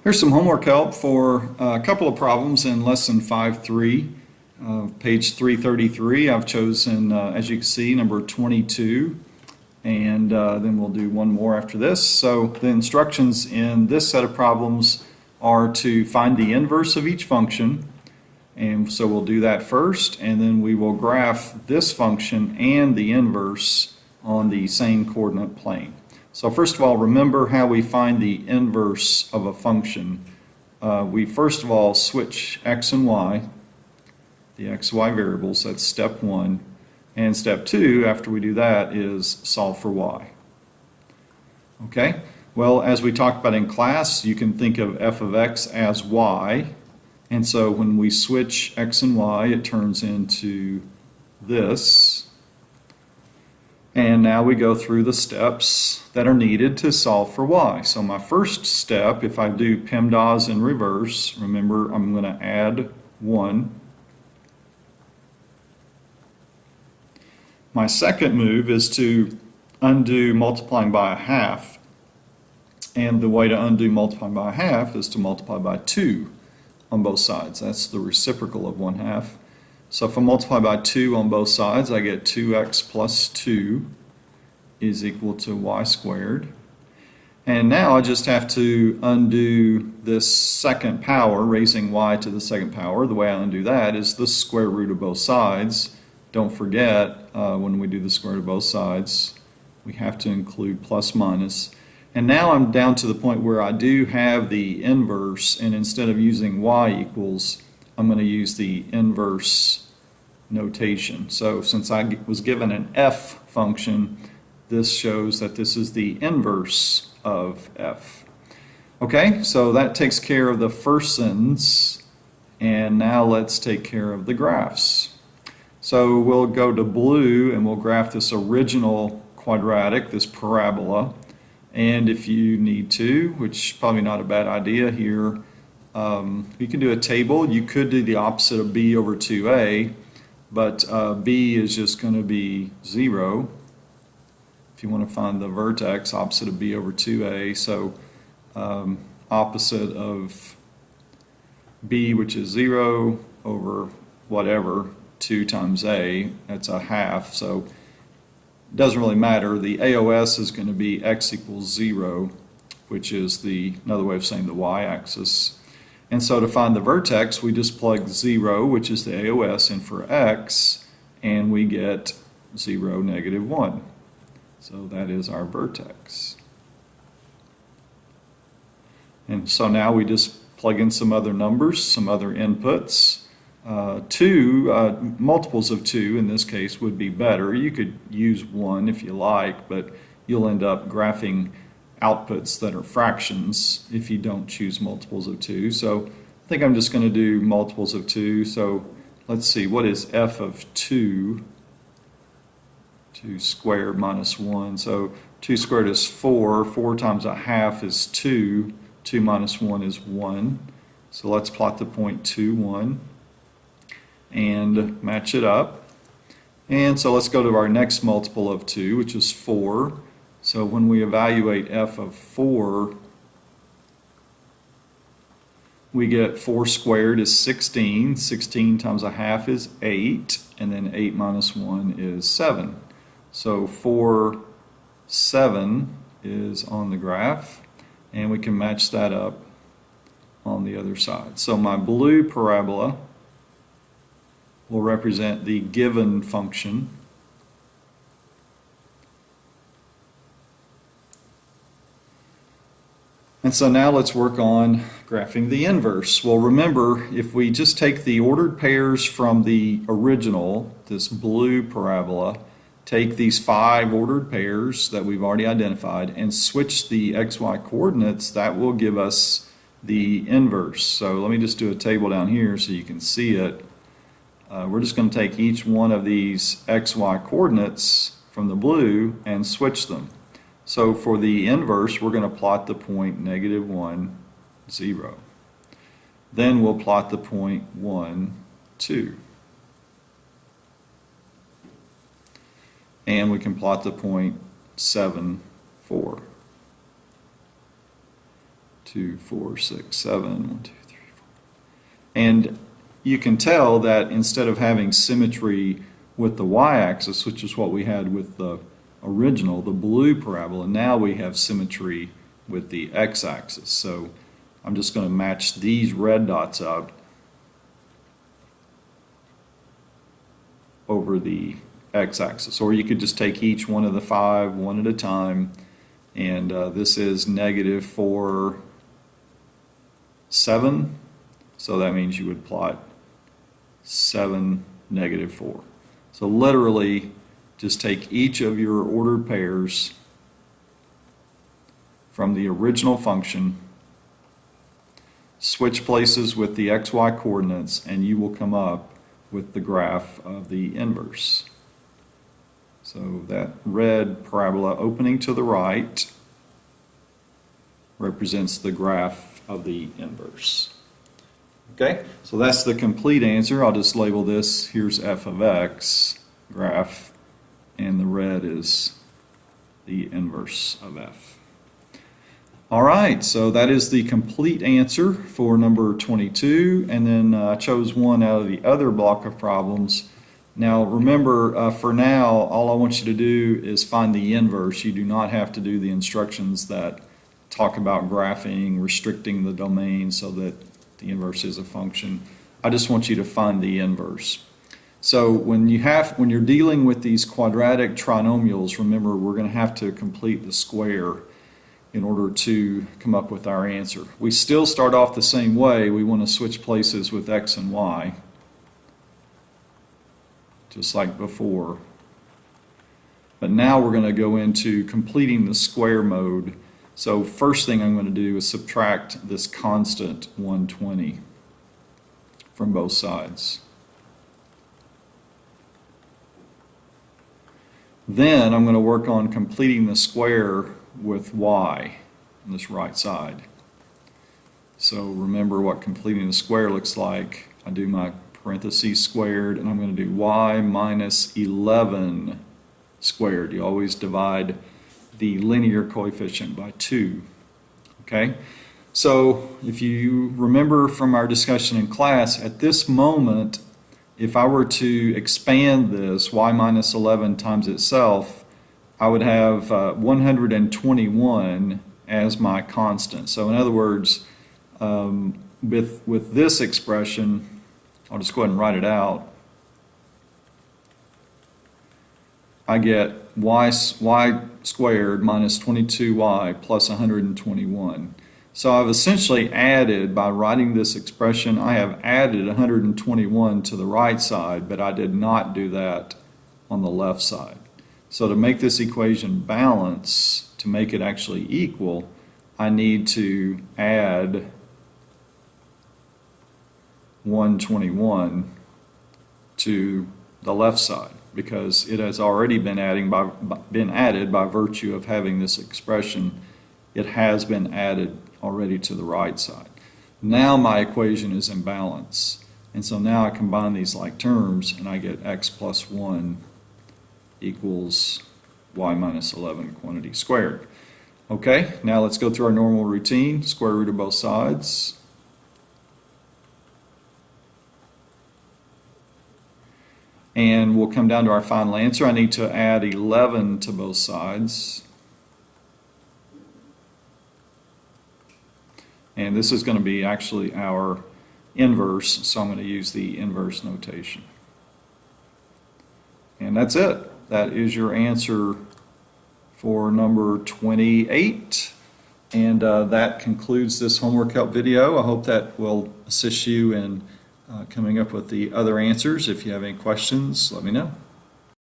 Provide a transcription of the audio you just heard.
Here's some homework help for a couple of problems in Lesson 5.3, page 333. I've chosen, as you can see, number 22, and then we'll do one more after this. So the instructions in this set of problems are to find the inverse of each function, and so we'll do that first, and then we will graph this function and the inverse on the same coordinate plane. So first of all, remember how we find the inverse of a function. We first of all switch x and y, the xy variables, that's step one. And step two, after we do that, is solve for y. Okay, well, as we talked about in class, you can think of f of x as y. And so when we switch x and y, it turns into this. And now we go through the steps that are needed to solve for y. So my first step, if I do PEMDAS in reverse, remember I'm going to add 1. My second move is to undo multiplying by a half. And the way to undo multiplying by a half is to multiply by 2 on both sides. That's the reciprocal of 1/2. So if I multiply by 2 on both sides, I get 2x plus 2 is equal to y squared. And now I just have to undo this second power, raising y to the second power. The way I undo that is the square root of both sides. Don't forget, when we do the square root of both sides, we have to include plus minus. And now I'm down to the point where I do have the inverse, and instead of using y equals, I'm going to use the inverse notation. So since I was given an f function, this shows that this is the inverse of f. Okay, so that takes care of the first sentence, and now let's take care of the graphs. So we'll go to blue and we'll graph this original quadratic, this parabola, and if you need to, which is probably not a bad idea here, you can do a table. You could do the opposite of b over 2a, but b is just going to be 0. If you want to find the vertex, opposite of b over 2a, so opposite of b, which is 0, over whatever, 2 times a, that's a half, so it doesn't really matter. The AOS is going to be x equals 0, which is another way of saying the y-axis. And so to find the vertex, we just plug 0, which is the AOS, in for x, and we get 0, negative 1. So that is our vertex. And so now we just plug in some other numbers, some other inputs. 2, multiples of 2 in this case would be better. You could use 1 if you like, but you'll end up graphing outputs that are fractions if you don't choose multiples of 2. So I think I'm just going to do multiples of 2. So let's see, what is f of 2? 2 squared minus 1. So 2 squared is 4. 4 times a half is 2. 2 minus 1 is 1. So let's plot the point 2, 1 and match it up. And so let's go to our next multiple of 2, which is 4. So when we evaluate f of 4, we get 4 squared is 16. 16 times a half is 8. And then 8 minus 1 is 7. So 4, 7 is on the graph. And we can match that up on the other side. So my blue parabola will represent the given function. And so now let's work on graphing the inverse. Well, remember, if we just take the ordered pairs from the original, this blue parabola, take these 5 ordered pairs that we've already identified and switch the xy coordinates, that will give us the inverse. So let me just do a table down here so you can see it. We're just going to take each one of these xy coordinates from the blue and switch them. So for the inverse, we're going to plot the point negative 1, 0. Then we'll plot the point 1, 2. And we can plot the point 7, 4. 2, 4, 6, 7, 1, 2, 3, 4. And you can tell that instead of having symmetry with the y-axis, which is what we had with the original, the blue parabola, now we have symmetry with the x-axis. So I'm just going to match these red dots up over the x-axis. Or you could just take each one of the 5 one at a time, and this is negative 4, 7, so that means you would plot 7, negative 4. So literally just take each of your ordered pairs from the original function, switch places with the xy coordinates, and you will come up with the graph of the inverse. So that red parabola opening to the right represents the graph of the inverse. Okay, so that's the complete answer. I'll just label this, here's f of x graph, and the red is the inverse of f. All right, so that is the complete answer for number 22, and then I chose one out of the other block of problems. Now remember, for now, all I want you to do is find the inverse. You do not have to do the instructions that talk about graphing, restricting the domain so that the inverse is a function. I just want you to find the inverse. So when you're dealing with these quadratic trinomials, remember we're going to have to complete the square in order to come up with our answer. We still start off the same way. We want to switch places with x and y, just like before. But now we're going to go into completing the square mode. So first thing I'm going to do is subtract this constant 120 from both sides. Then I'm going to work on completing the square with y on this right side. So remember what completing the square looks like. I do my parentheses squared, and I'm going to do y minus 11 squared. You always divide the linear coefficient by 2. Okay? So if you remember from our discussion in class, at this moment, if I were to expand this, y minus 11 times itself, I would have 121 as my constant. So in other words, with this expression, I'll just go ahead and write it out. I get y squared minus 22y plus 121. So I've essentially added, by writing this expression, I have added 121 to the right side, but I did not do that on the left side. So to make this equation balance, to make it actually equal, I need to add 121 to the left side, because it has already been added by virtue of having this expression. It has been added already to the right side. Now my equation is in balance, and so now I combine these like terms and I get x plus 1 equals y minus 11 quantity squared. Okay, now let's go through our normal routine. Square root of both sides. And we'll come down to our final answer. I need to add 11 to both sides. And this is going to be actually our inverse, so I'm going to use the inverse notation. And that's it. That is your answer for number 28. And that concludes this homework help video. I hope that will assist you in coming up with the other answers. If you have any questions, let me know.